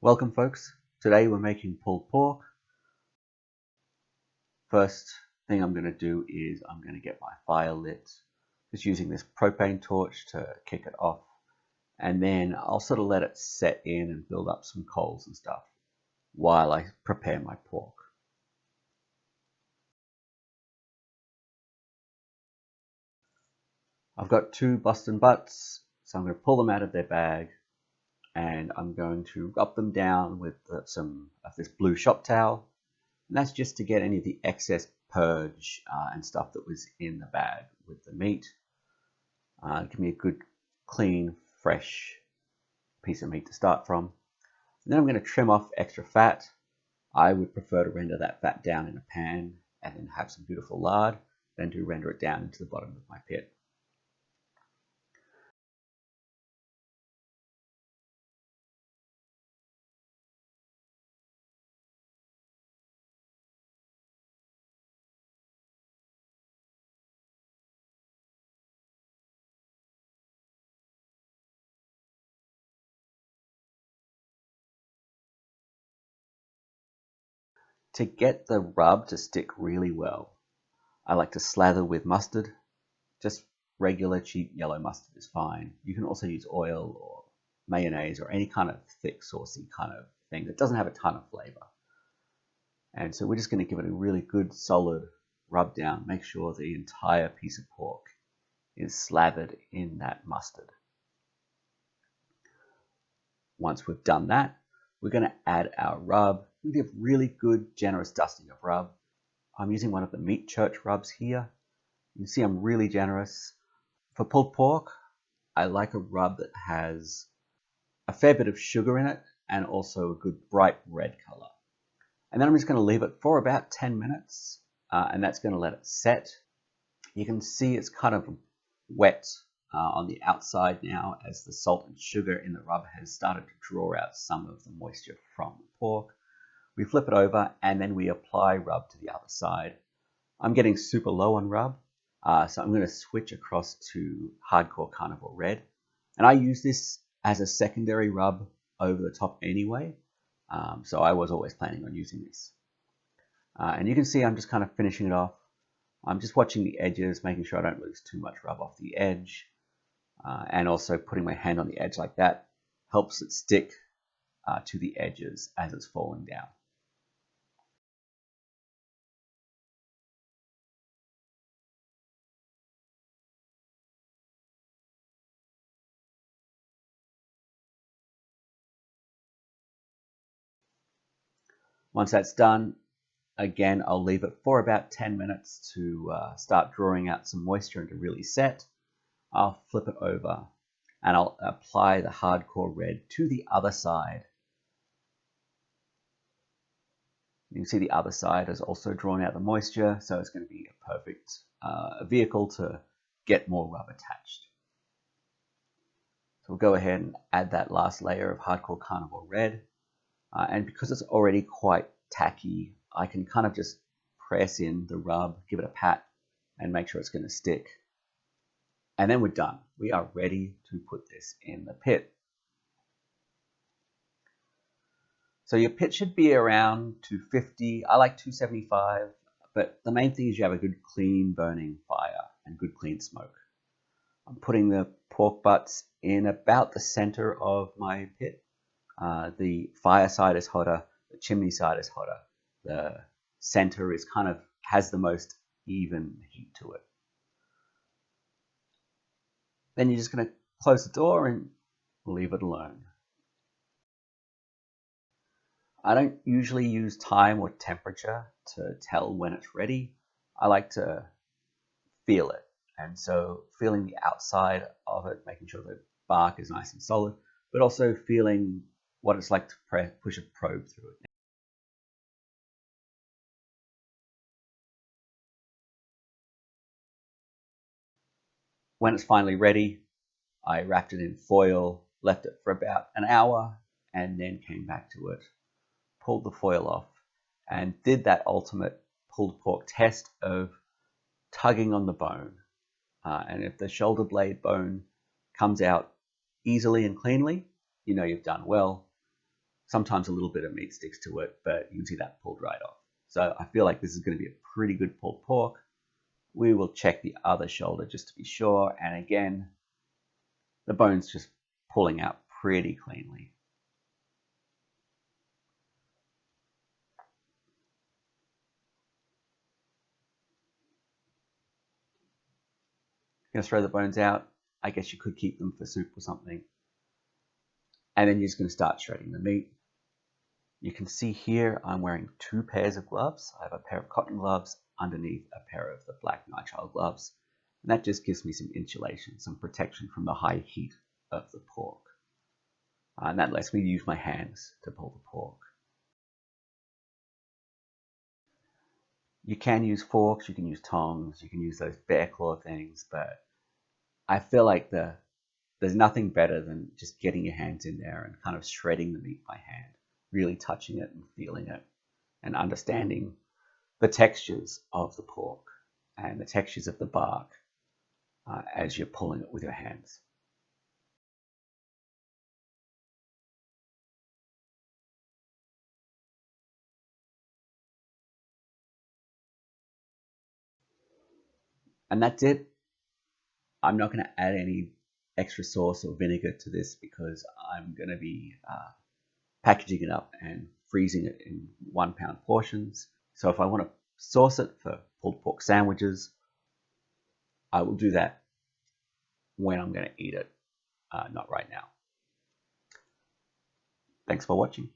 Welcome folks, today we're making pulled pork. First thing I'm going to do is I'm going to get my fire lit, just using this propane torch to kick it off, and then I'll sort of let it set in and build up some coals and stuff while I prepare my pork. I've got two Boston butts, so I'm going to pull them out of their bag and I'm going to rub them down with some of this blue shop towel. And that's just to get any of the excess purge and stuff that was in the bag with the meat. Give me a good, clean, fresh piece of meat to start from. And then I'm going to trim off extra fat. I would prefer to render that fat down in a pan and then have some beautiful lard, than to render it down into the bottom of my pit. To get the rub to stick really well, I like to slather with mustard. Just regular cheap yellow mustard is fine. You can also use oil or mayonnaise or any kind of thick saucy kind of thing that doesn't have a ton of flavor. And so we're just going to give it a really good solid rub down. Make sure the entire piece of pork is slathered in that mustard. Once we've done that, we're going to add our rub. We give really good generous dusting of rub. I'm using one of the meat church rubs here. You can see I'm really generous. For pulled pork, I like a rub that has a fair bit of sugar in it and also a good bright red color. And then I'm just going to leave it for about 10 minutes and that's going to let it set. You can see it's kind of wet on the outside now as the salt and sugar in the rub has started to draw out some of the moisture from the pork. We flip it over and then we apply rub to the other side. I'm getting super low on rub, so I'm going to switch across to Hardcore Carnivore Red. And I use this as a secondary rub over the top anyway, so I was always planning on using this. And you can see I'm just kind of finishing it off. I'm just watching the edges, making sure I don't lose too much rub off the edge. And also putting my hand on the edge like that helps it stick to the edges as it's falling down. Once that's done, again, I'll leave it for about 10 minutes to start drawing out some moisture and to really set. I'll flip it over and I'll apply the Hardcore Red to the other side. You can see the other side has also drawn out the moisture, so it's going to be a perfect vehicle to get more rub attached. So we'll go ahead and add that last layer of Hardcore Carnivore Red. And because it's already quite tacky, I can kind of just press in the rub, give it a pat, and make sure it's going to stick. And then we're done. We are ready to put this in the pit. So your pit should be around 250. I like 275, but the main thing is you have a good clean burning fire and good clean smoke. I'm putting the pork butts in about the center of my pit. The fire side is hotter, the chimney side is hotter. The center is kind of has the most even heat to it. Then you're just going to close the door and leave it alone. I don't usually use time or temperature to tell when it's ready. I like to feel it. And so feeling the outside of it, making sure the bark is nice and solid, but also feeling what it's like to push a probe through it. When it's finally ready, I wrapped it in foil, left it for about an hour, and then came back to it, pulled the foil off, and did that ultimate pulled pork test of tugging on the bone. And if the shoulder blade bone comes out easily and cleanly, you know you've done well. Sometimes a little bit of meat sticks to it, but you can see that pulled right off. So I feel like this is going to be a pretty good pulled pork. We will check the other shoulder just to be sure. And again, the bone's just pulling out pretty cleanly. You're going to throw the bones out. I guess you could keep them for soup or something. And then you're just going to start shredding the meat. You can see here I'm wearing 2 pairs of gloves. I have a pair of cotton gloves underneath a pair of the black nitrile gloves. And that just gives me some insulation, some protection from the high heat of the pork. And that lets me use my hands to pull the pork. You can use forks, you can use tongs, you can use those bear claw things, but I feel like there's nothing better than just getting your hands in there and kind of shredding the meat by hand, really touching it and feeling it and understanding the textures of the pork and the textures of the bark as you're pulling it with your hands. And that's it. I'm not going to add any extra sauce or vinegar to this because I'm going to be packaging it up and freezing it in 1 pound portions. So if I want to sauce it for pulled pork sandwiches, I will do that when I'm going to eat it, not right now. Thanks for watching.